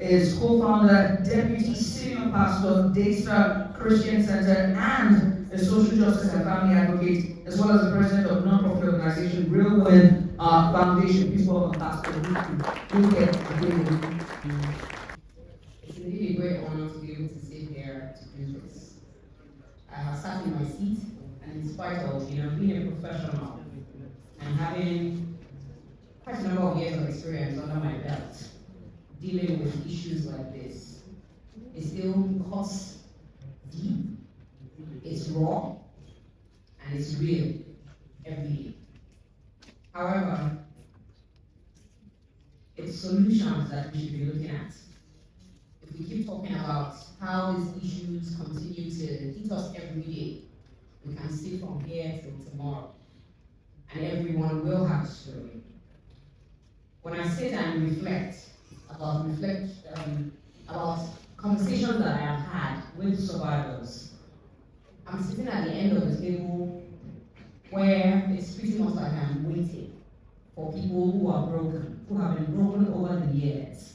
is co-founder, deputy senior pastor, Daystar Christian Center, and a social justice and family advocate, as well as the president of non-profit organization Real Win Foundation. Please welcome Pastor Luke. It's indeed a great honor to be able to sit here to do this. I have sat in my seat, and in spite of being a professional and having quite a number of years of experience under my belt, dealing with issues like this, it still cuts deep, it's raw, and it's real every day. However, it's solutions that we should be looking at. If we keep talking about how these issues continue to hit us every day, we can see from here till tomorrow, and everyone will have a story. When I sit and reflect about conversations that I have had with survivors, I'm sitting at the end of the table where it's pretty much like I'm waiting for people who are broken, who have been broken over the years,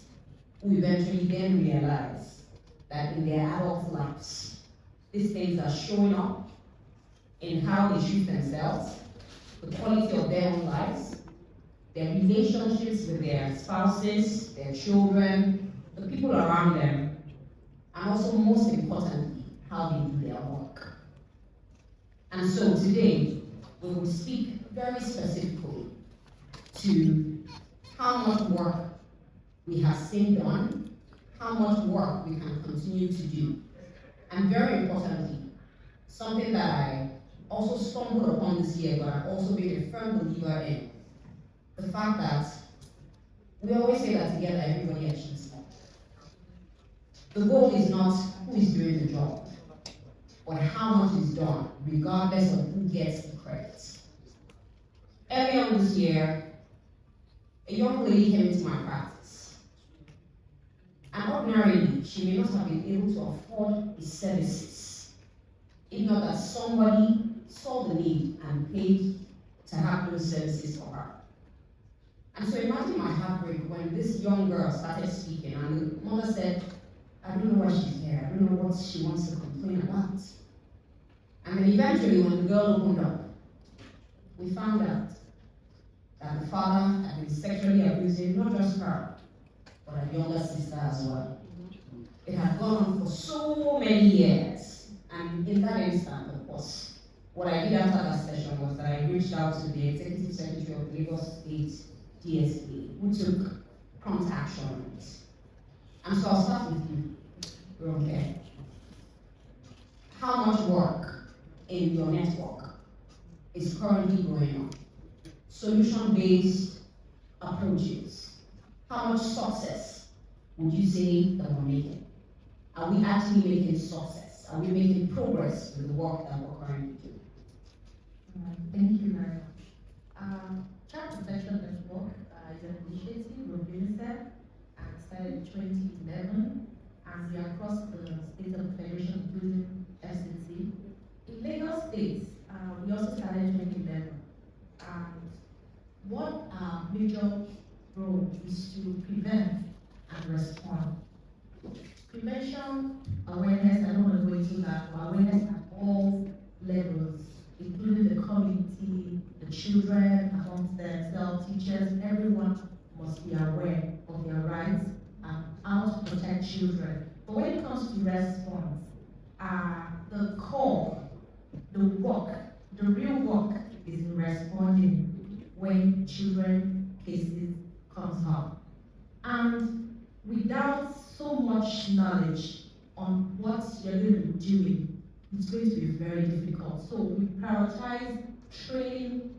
who eventually then realize that in their adult lives, these things are showing up in how they treat themselves, the quality of their own lives, their relationships with their spouses, their children, the people around them, and also most importantly, how they do their work. And so today, we will speak very specifically to how much work we have seen done, how much work we can continue to do, and very importantly, something that I also stumbled upon this year, but I've also been a firm believer in, the fact that we always say that together everybody achieves more. The goal is not who is doing the job, but how much is done, regardless of who gets the credit. Earlier on this year, a young lady came into my practice. And ordinarily, she may not have been able to afford the services, if not that somebody saw the need and paid to have those services for her. And so imagine my heartbreak when this young girl started speaking and the mother said, I don't know why she's here, I don't know what she wants to complain about. And then eventually when the girl opened up, we found out that the father had been sexually abusing not just her, but her younger sister as well. It had gone on for so many years, and in that instant, of course, what I did after that session was that I reached out to the Executive Secretary of Lagos State DSP, who took prompt action on it. And so I'll start with you, Ronke. How much work in your network is currently going on? Solution-based approaches. How much success would you say that we're making? Are we actually making success? Are we making progress with the work that we're currently doing? Thank you very much. Child Protection Network is an initiative of UNICEF and started in 2011, and we are across the state of the federation, including FCT. In Lagos State, we also started in 2011. And what our major role is to prevent and respond. Prevention, awareness, I don't want to go into that, but awareness at all levels, including the community, the children amongst themselves, teachers, everyone must be aware of their rights and how to protect children. But when it comes to response, the core, the work, the real work is in responding when children cases comes up. And without so much knowledge on what you're going to be doing, it's going to be very difficult. So we prioritize training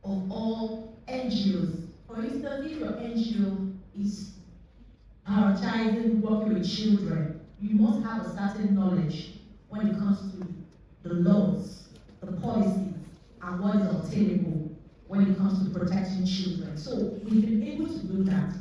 of all NGOs. For instance, if your NGO is prioritizing working with children, you must have a certain knowledge when it comes to the laws, the policies, and what is obtainable when it comes to protecting children. So we've been able to do that.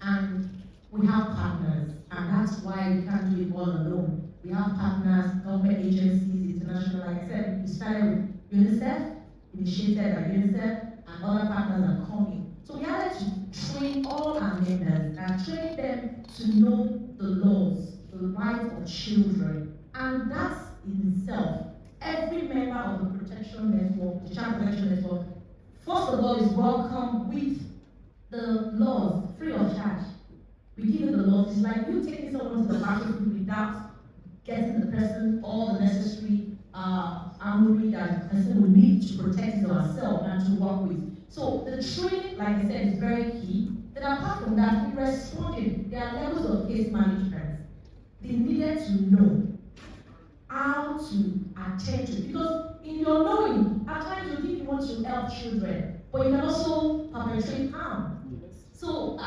And we have partners, and that's why we can't do it all alone. We have partners, government agencies, international, like I said, we started with UNICEF, initiated by UNICEF, and other partners are coming So we had to train all our members and train them to know the laws, the rights of children. And that in itself, every member of the protection network, the child protection network, first of all is welcome with the laws free of charge. We give you the laws. It's like you taking someone to the battlefield without getting the person all the necessary armory that the person will need to protect his or herself and to work with. So the training, like I said, is very key. Then apart from that, we responded. There are levels of case management. They needed to know how to attend to it. Because in your knowing, at times you think you want to help children, but you can also perpetrate harm. So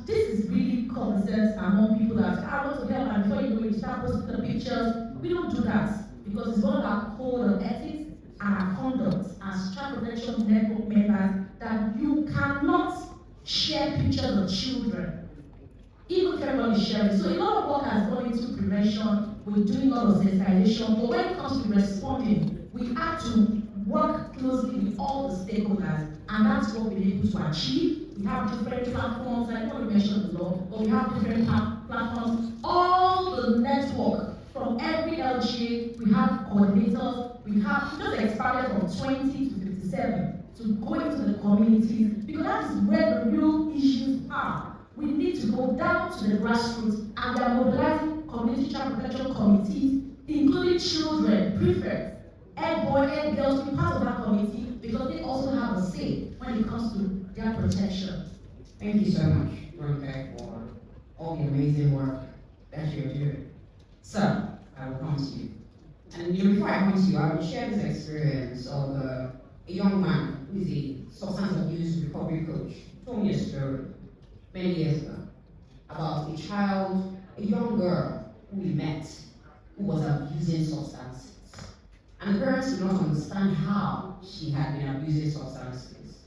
this is really common sense among people that I want to help, and before you know it, you start posting the pictures. We don't do that because it's one of our code of ethics and our conduct as child protection network members that you cannot share pictures of children, even if everyone is sharing. So a lot of work has gone into prevention. We're doing a lot of sensitization, but when it comes to responding, we have to work closely with all the stakeholders, and that's what we're able to achieve. We have different platforms. I don't want to mention the law, but we have different platforms. All the network from every LGA, we have coordinators. We have just expanded from 20 to 57 to go into the communities, because that is where the real issues are. We need to go down to the grassroots, and we are mobilizing community child protection committees, including children, prefects, head boy, head girls, to be part of that committee, because they also have a say when it comes to their protection. Thank you so much, Ronke, for all the amazing work that you're doing. So, I will come to you. And before I come to you, I will share this experience of a young man who is a substance abuse recovery coach. He told me a story many years ago about a child, a young girl who we met, who was abusing substances. And the parents did not understand how she had been abusing substances.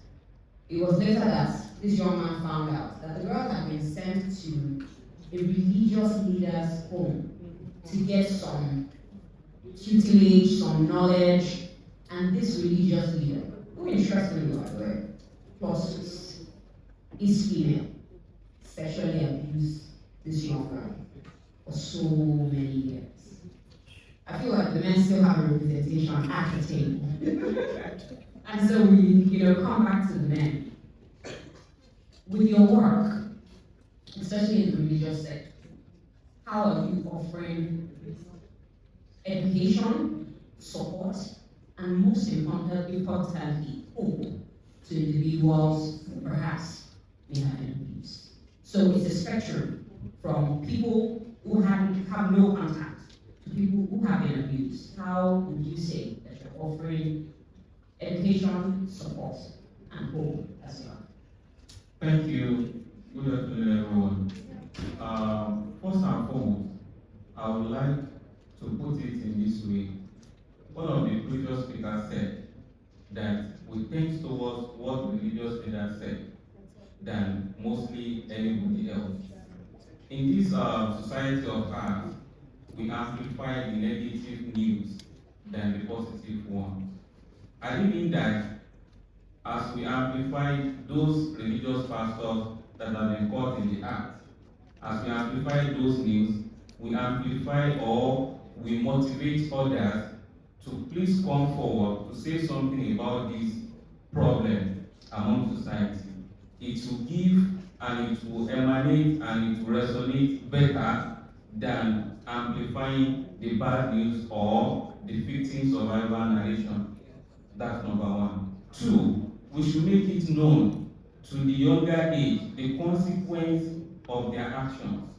It was later that this young man found out that the girl had been sent to a religious leader's home to get some tutelage, some knowledge, and this religious leader, who interestingly, by the way, plus is female, sexually abused this young girl for so many years. I feel like the men still have a representation at the table. And so we, come back to the men. With your work, especially in the religious sector, how are you offering education, support, and most importantly, hope to individuals who perhaps may have been abused? So it's a spectrum from people who have no contact to people who have been abused. How would you say that you're offering education, support, and hope as well? Thank you. Good afternoon, everyone. First and foremost, I would like to put it in this way. One of the previous speakers said that we tend towards what religious leaders said than mostly anybody else. In this society of ours, we amplify the negative news than the positive ones. I didn't mean that as we amplify those religious pastors that have been caught in the act, as we amplify those news, we amplify or we motivate others to please come forward to say something about this problem among society. It will give and it will emanate and it will resonate better than amplifying the bad news or the victim survivor narration. That's number one. Two, we should make it known to the younger age the consequence of their actions.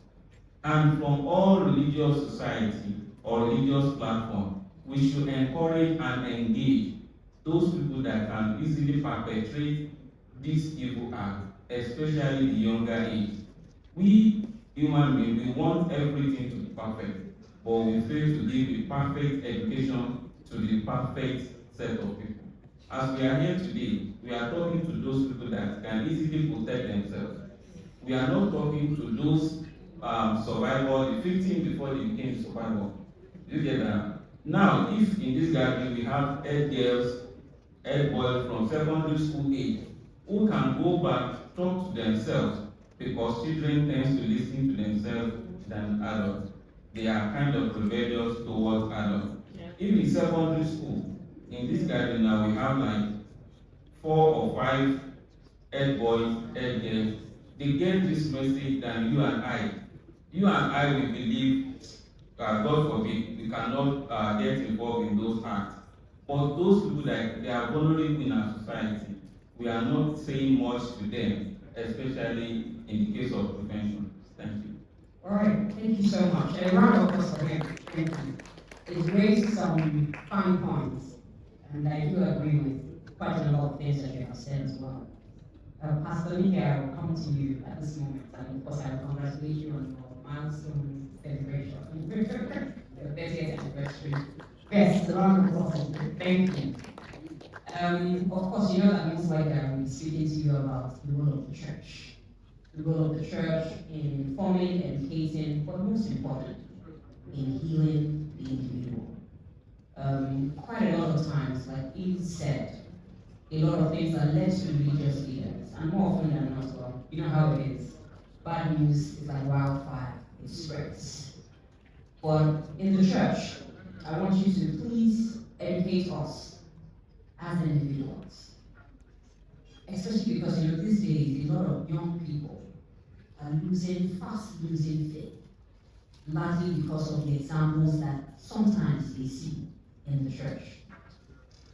And from all religious society or religious platform, we should encourage and engage those people that can easily perpetrate this evil act, especially the younger age. We human beings, we want everything to be perfect, but we fail to give a perfect education to the perfect set of people. As we are here today, we are talking to those people that can easily protect themselves. We are not talking to those survivors, the victim before they became survivor. You get that? Now, if in this gathering we have head girls, head boys from secondary school age who can go back, talk to themselves, because children tend to listen to themselves than adults. They are kind of rebellious towards adults. Even in secondary school, in this garden now, we have like 4 or 5 head boys, head girls. They get this message than you and I. You and I will believe, God forbid, we cannot get involved in those acts. But those people that they are vulnerable in our society, we are not saying much to them, especially in the case of prevention. Thank you. All right, thank you so much. A round of applause for him. Thank you. It's raised some fine points, and I do agree with quite a lot of things that you have said as well. Pastor Mika, I will come to you at this moment, and of course, I will congratulate you on your milestone celebration, your 30th anniversary. Yes, a round of applause. Thank you. Of course, you know that means like I will be speaking to you about the role of the church. The role of the church in informing, educating, but most important, in healing the individual. Quite a lot of times, like Eve said, a lot of things are led to religious leaders, and more often than not, well, you know how it is. Bad news is like wildfire, it spreads. But in the church, I want you to please educate us as individuals. Especially because, you know, these days, a lot of young people are fast losing faith, largely because of the examples that sometimes they see in the church.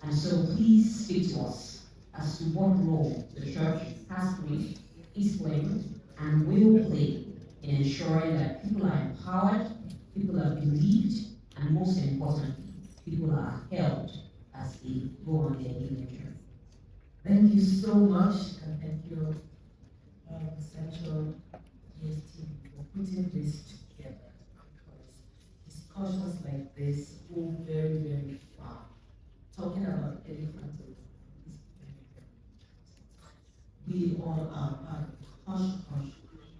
And so please speak to us as to what role the church has played, is playing, and will play in ensuring that people are empowered, people are believed, and most importantly, people are held as they go on their healing journey. Thank you so much, and thank you, Central EST, for putting this together, because discussions like this go very, very far. Talking about elephants is very, very important. We all are part of the hush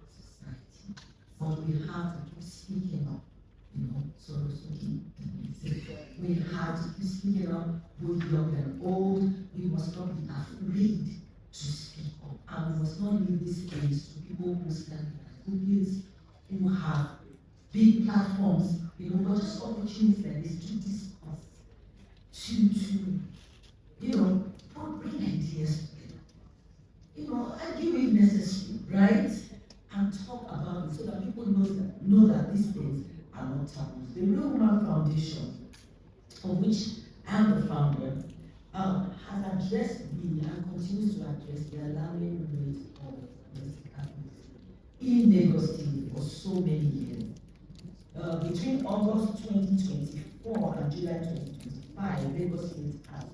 society, but we have to keep speaking up, you know, so we have to keep speaking up, both young and old. We must not be afraid to speak up, and we must not leave this place to people who stand at pulpits, who have big platforms, you know, but just opportunities like this to discuss, to you know, bring ideas together, you know, argue if necessary, right? And talk about it so that people know that these things are not taboos. The Real Woman Foundation, of which I am the founder, has addressed and continues to address the alarming rate of domestic abuse in Lagos State for so many years. Between August 2024 and July 2025, Lagos State has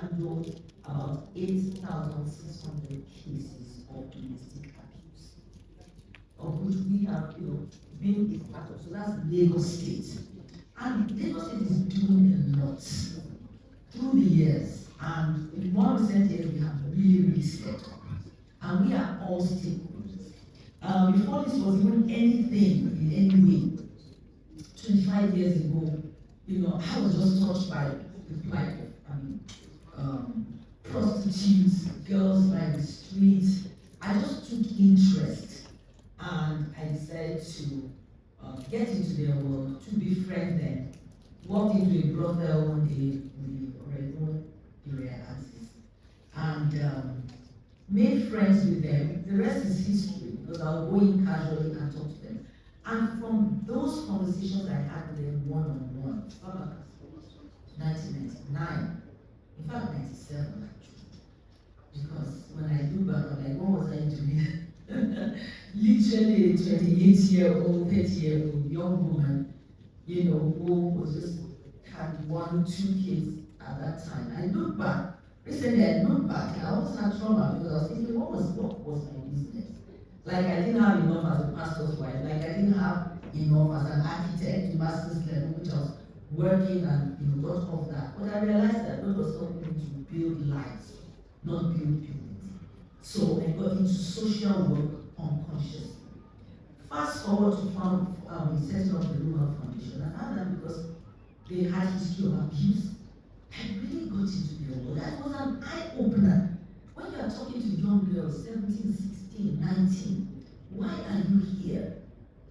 handled about 8,600 cases of domestic abuse, of which we have, you know, been a part of. So that's Lagos State. And Lagos State is doing a lot through the years. And in more recent years, we have really stepped up. And we are all stakeholders. Before this was even anything in any way, 25 years ago, you know, I was just touched by the plight of prostitutes, girls by the streets. I just took interest, and I decided to get into their world, to befriend them. Walked into a brothel one day in the Oregon area, and made friends with them. The rest is history, because I'll go in casually and talk to them. And from those conversations I had with them one-on-one, 1999, in fact 97 actually, because when I do back, I'm like, what was I doing? Literally a 28-year-old, 30-year-old young woman, you know, who was just had 1 or 2 kids at that time. I look back, recently I look back, and I almost had trauma because I was thinking, what was my business? Like I didn't have enough as a pastor's wife, like I didn't have enough as an architect to master's level, which I was working and, you know, got off that. But I realized that God was helping me to build lives, not build buildings. So I got into social work unconsciously. Fast forward to setting up the Rural Foundation. I found that because they had history of abuse, I really got into their world. That was an eye-opener. When you are talking to young girls, 17, 16, 19, why are you here?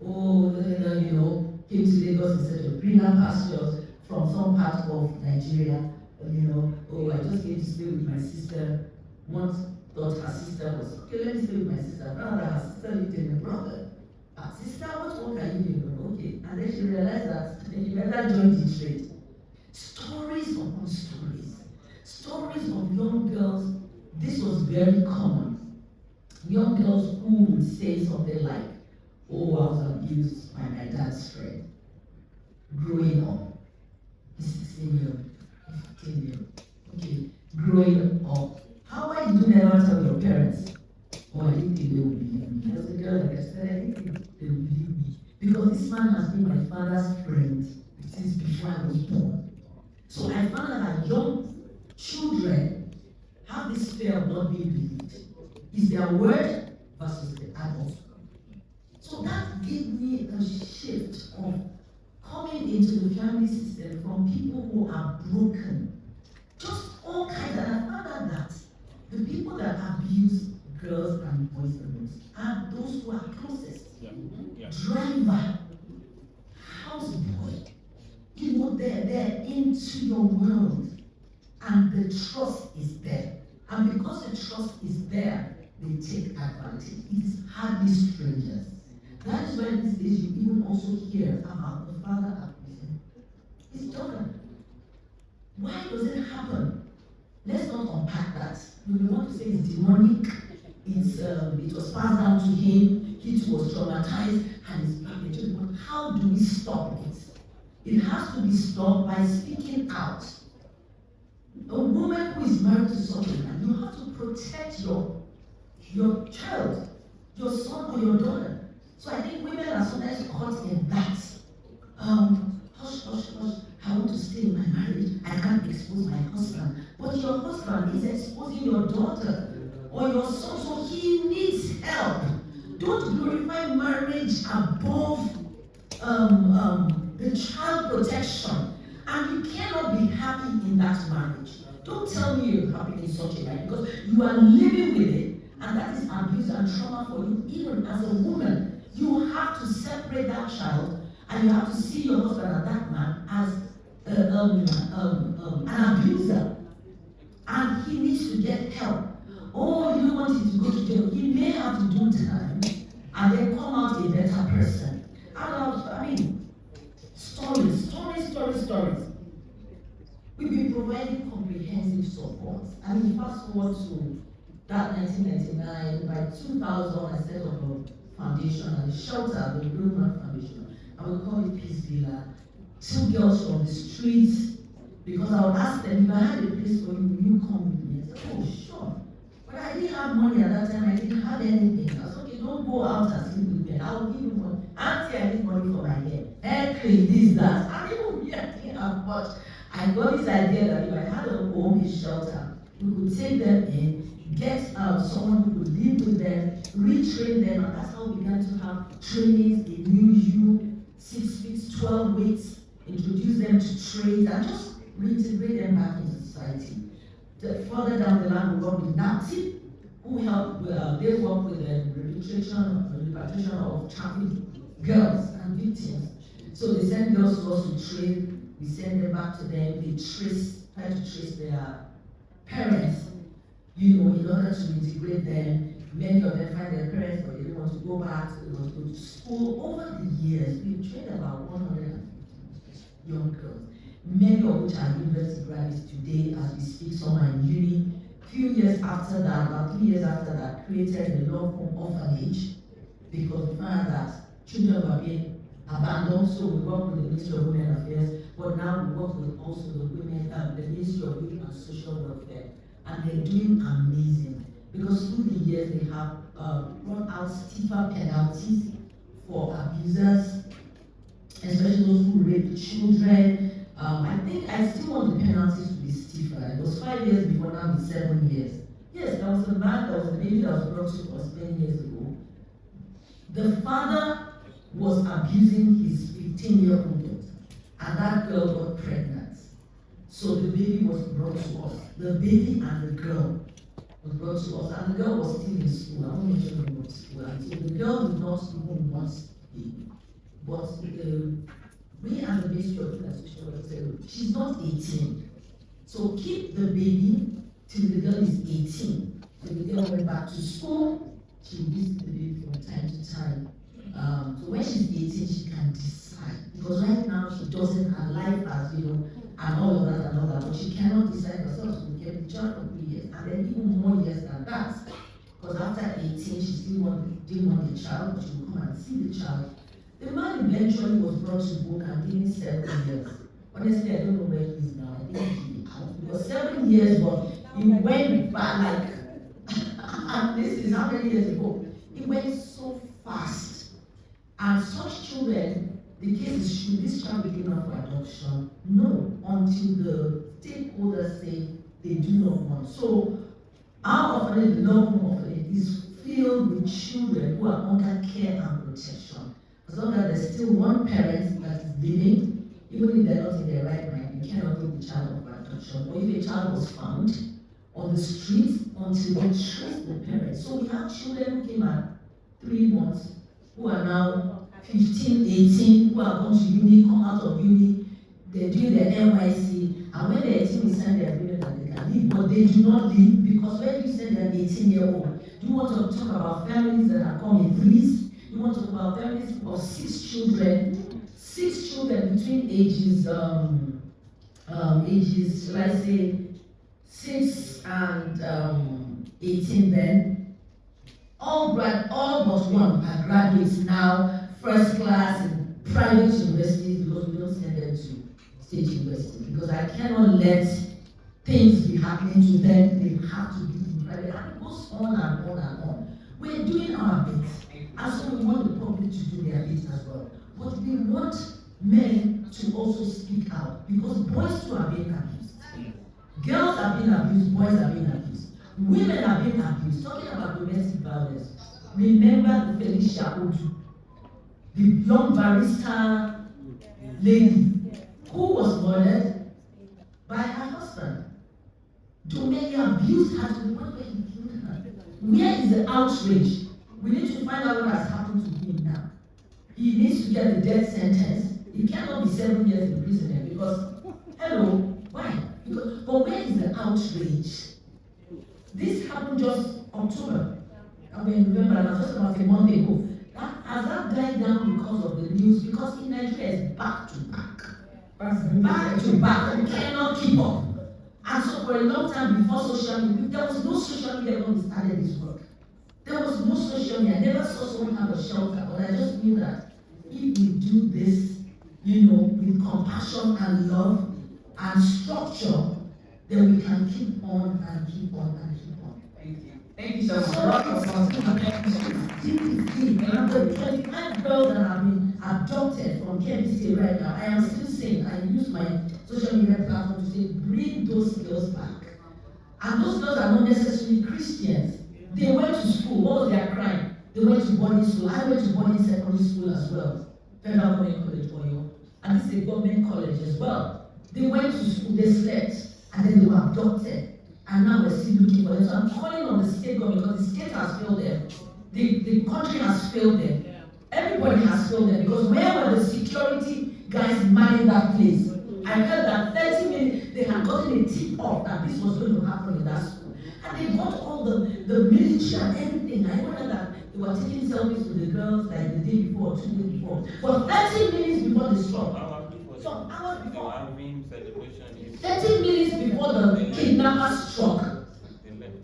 Oh, came to Lagos instead of greener pastures from some part of Nigeria. Oh, I just came to stay with my sister. Once thought her sister was, okay, let me stay with my sister. Found that her sister lived in a brother. Sister, what work are you doing? Okay. And then she realized that you better join the trade. Stories upon stories. Stories of young girls. This was very common. Young girls who would say something like, oh, I was abused by my dad's friend. Growing up. 16-year-old, 15-year-old. Okay. Growing up. How are you never tell your parents? Oh, I didn't think they would believe me. As a girl, like I said, I didn't think they would believe me. Because this man has been my father's friend since before I was born. So I found out that young children have this fear of not being believed. Is their word versus the adult. So that gave me a shift of coming into the family system from people who are broken. Just all kinds. And I found out that the people that abuse girls and boys the most are those who are closest. Driver, houseboy, they're into your world, and the trust is there. And because the trust is there, they take advantage. It is hardly strangers. That is why these days you even also hear about the father abusing his daughter. Why does it happen? Let's not unpack that. We want to say it's demonic. It was passed down to him. He too was traumatized and is perpetuated. But how do we stop it? It has to be stopped by speaking out. A woman who is married to someone, you have to protect your child, your son or your daughter. So I think women are sometimes caught in that. Hush, hush, hush. I want to stay in my marriage. I can't expose my husband. But your husband is exposing your daughter or your son, so he needs help. Don't glorify marriage above the child protection. And you cannot be happy in that marriage. Don't tell me you're happy in such a marriage because you are living with it, and that is abuse and trauma for you. Even as a woman, you have to separate that child, and you have to see your husband and that man as an abuser, and he needs to get help. Oh, you don't want him to go to jail. He may have to do time and then come out a better person. Stories. We've been providing comprehensive support. Fast forward to that 1999, by 2000, I set up a foundation, and Shoutout, the Women Foundation. I would call it Peace Villa. 2 girls from the streets, because I would ask them, if I had a place for you, will you come with me? I said, oh, sure. But I didn't have money at that time. I didn't have anything. I said, okay, don't go out and sleep with me. I will give you money. Auntie, I need money for my hair. Hair cream, this, that. I didn't have much. I got this idea that if I had a home in shelter, we could take them in, get someone who would live with them, retrain them, and that's how we began to have trainings in New 6 weeks, 12 weeks, introduce them to trades, and just reintegrate them back into society. Further down the line, we work with NAPTI, who help, they work with the repatriation of trafficked girls and victims. So they send girls to us to trade, we send them back to them, they try to trace their parents, in order to integrate them. Many of them find their parents, but they don't want to go back, they want to go to school. Over the years, we've trained about 150 young girls, many of which are university graduates today as we speak. Some are in uni. Few years after that, about 3 years after that, created a law home orphanage, because we found that children were being abandoned. So we work with the Ministry of Women Affairs, but now we work with also the Ministry of Youth and Social Welfare, and they're doing amazing, because through the years they have brought out stiffer penalties for abusers, especially those who rape children. I think I still want the penalties to be stiffer. It was 5 years before, now it's 7 years. Yes, there was a baby that was brought to us many years ago. The father was abusing his 15-year-old daughter, and that girl got pregnant. So the baby was brought to us. The baby and the girl was brought to us, and the girl was still in school. I won't mention the word school. And so the girl did not even want the baby. But we as the Ministry of Education said, she's not 18. So keep the baby till the girl is 18. So the girl went back to school. She will visit the baby from time to time. So when she's 18, she can decide. Because right now she doesn't have life as, and all of that and all that. But she cannot decide herself. So we kept the child for 3 years. And then even more years than that. Because after 18, she still didn't want the child, but she would come and see the child. The man eventually was brought to book and given 7 years. Honestly, I don't know where he is now. I think he'll be out. Because 7 years, but he went back like, and this is how many years ago? It went so fast. And such children, the case is, should this child be given up for adoption? No, until the stakeholders say they do not want. So, our orphanage, the Love Home Orphanage, is filled with children who are under care and protection. As long as there's still one parent that is living, even if they're not in their right mind, you cannot give the child up for adoption. Or if a child was found on the street until they trace the parents. So we have children who came at 3 months, who are now 15, 18, who are going to uni, come out of uni, they're doing their NYC, and when they're 18, we send their agreement that they can leave, but they do not leave, because when you send an 18-year-old, you want to talk about families that have come in threes, you want to talk about families of 6 children between ages, shall I say, 6 and 18 then. All but one are graduates now, first class in private universities, because we don't send them to state university. Because I cannot let things be happening to them, they have to be in private. And it goes on and on and on. We're doing our bit. And so we want the public to do their bit as well. But we want men to also speak out, because boys too are being abused. Girls are being abused, boys are being abused. Women are being abused. Talking about domestic violence, remember the Felicia Odu, the young barista lady who was murdered by her husband. Domestic abuse her to the point where he killed her. Where is the outrage? We need to find out what has happened to him now. He needs to get the death sentence. He cannot be 7 years in prison because, hello, why? Because, but where is the outrage? This happened just October. I mean, November, and I was just about a month ago. Has that died down because of the news? Because in Nigeria it's back to back. Back to back. We cannot keep up. And so for a long time before social media, there was no social media when we started this work. There was no social media. I never saw someone have a shelter, but I just knew that if we do this, with compassion and love and structure, then we can keep on and keep on and keep on. Thank you. Thank you so much. The 25 girls that have been adopted from KBC right now, I am still saying, I use my social media platform to say, bring those girls back. And those girls are not necessarily Christians. They went to school. What was their crime? They went to boarding school. I went to boarding secondary school as well. Federal Government College, Oyo. And this is a government college as well. They went to school, they slept, and then they were abducted. And now we're still looking for them. So I'm calling on the state government, because the state has failed them. The country has failed them. Everybody has failed them, because where were the security guys manning that place? I heard that 30 minutes, they had gotten a tip off that this was going to happen in that school. And they got all the military and everything. I heard that they were taking selfies with the girls like the day before or 2 days before. But 30 minutes before the struck. Some hours before. 30 minutes before the kidnappers struck,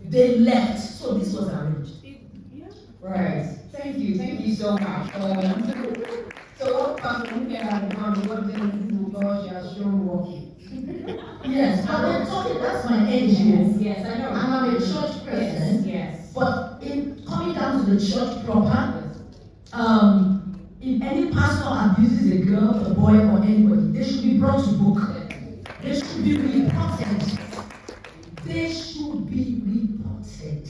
they left. So this was arranged. Right. Thank you so much. So what part of looking at the ground, what they do, God, you are still working. Yes, but we're talking, that's my NGO. Yes, I know. And I'm a church president. Yes. But in coming down to the church proper, if any pastor abuses a girl, a boy, or anybody, they should be brought to book. They should be reported. They should be reported.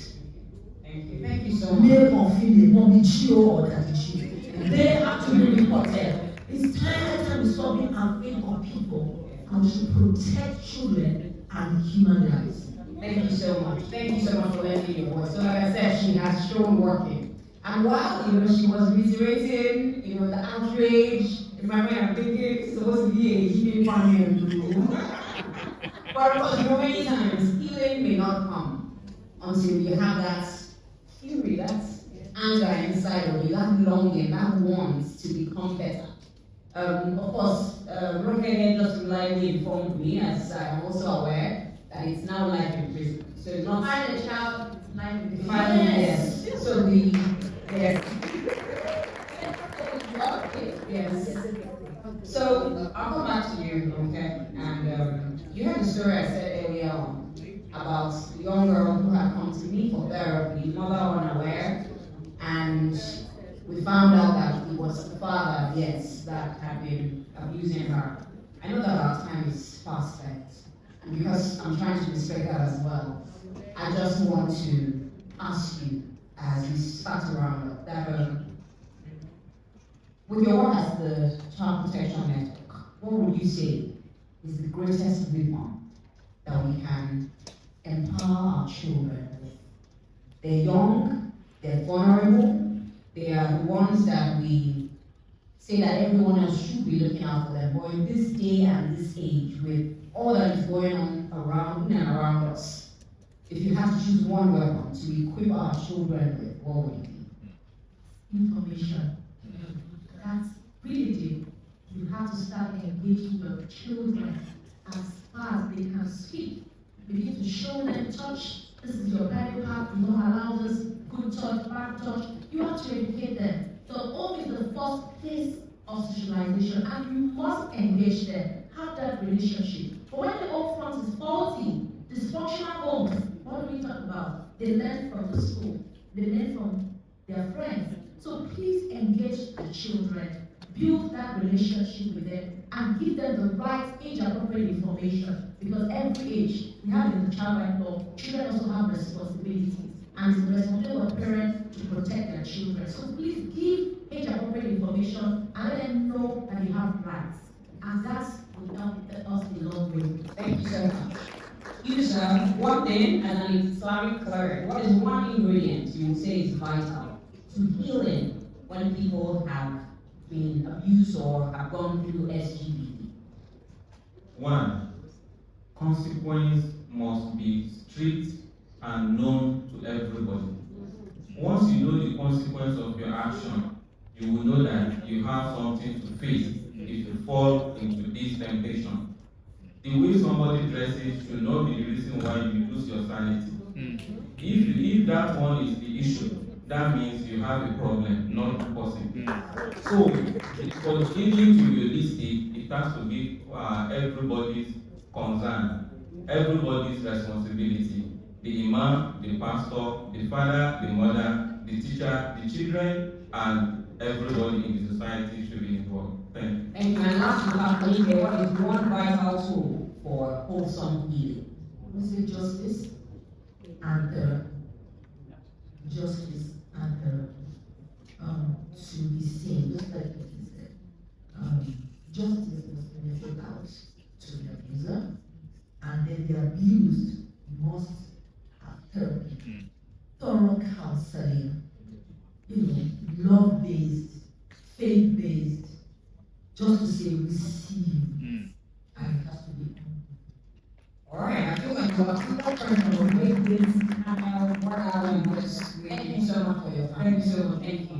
Thank you so much. Male or female, mommy, Gio or daddy Gio. They have to be reported. It's time we stop being afraid of people, and we should protect children and human lives. Thank you so much. Thank you so much for lending your voice. So like I said, she has shown working. And while, she was reiterating, the outrage, in my mind I'm thinking it's supposed to be a healing panel. But of course, many times, healing may not come until you have that fury, that anger inside of you, that longing, that want to become better. Of course, Rocket just reliably informed me, as I'm also aware, that it's now life in prison. So it's not Find a child, life in prison. yes. So yes. Yes. So I'll come back to you, okay? And you heard the story I said earlier on about the young girl who had come to me for therapy, mother unaware, and we found out that it was the father, yes, that had been abusing her. I know that our time is fast spent, and because I'm trying to respect that as well, I just want to ask you, as we start to round up, that with your work as the Child Protection Network, what would you say is the greatest weapon that we can empower our children with? They're young, they're vulnerable, they are the ones that we say that everyone else should be looking out for them. But in this day and this age, with all that is going on around and around us, if you have to choose one weapon to equip our children with, what would it be? Information. That's really deep. You have to start engaging your children as far as they can speak. Begin to show them touch. This is your private part. You don't allow this good touch, bad touch. You have to educate them. So home is the first place of socialization, and you must engage them. Have that relationship. But when the home front is faulty, dysfunctional homes, what do we talk about? They learn from the school. They learn from their friends. So please engage the children, build that relationship with them, and give them the right age-appropriate information. Because every age, we have in the child right law, children also have responsibilities, and it's the responsibility of parents to protect their children. So please give age-appropriate information and let them know that they have rights. And that's will help us a long way. Thank you so much. You, sir, one thing as an Islamic cleric, what is one ingredient you would say is vital to healing when people have been abused or have gone through SGBD? One, consequence must be strict and known to everybody. Once you know the consequence of your action, you will know that you have something to face if you fall into this temptation. The way somebody dresses should not be the reason why you lose your sanity. If that one is the issue, that means you have a problem, not the person. So, for giving to realistic, it has to be everybody's concern, everybody's responsibility. The imam, the pastor, the father, the mother, the teacher, the children, and everybody in the society should be involved. Thank you. Thank you. And last but not least, what is one vital tool for wholesome healing? We say justice and to be seen, just like it is said. Justice must be meted out to the abuser, and then the abused must have therapy, thorough counseling, love-based, faith-based, just to say we see you, and it has to be. All right, I feel like we're Thank you so much for your time. Thank you so much. Thank you.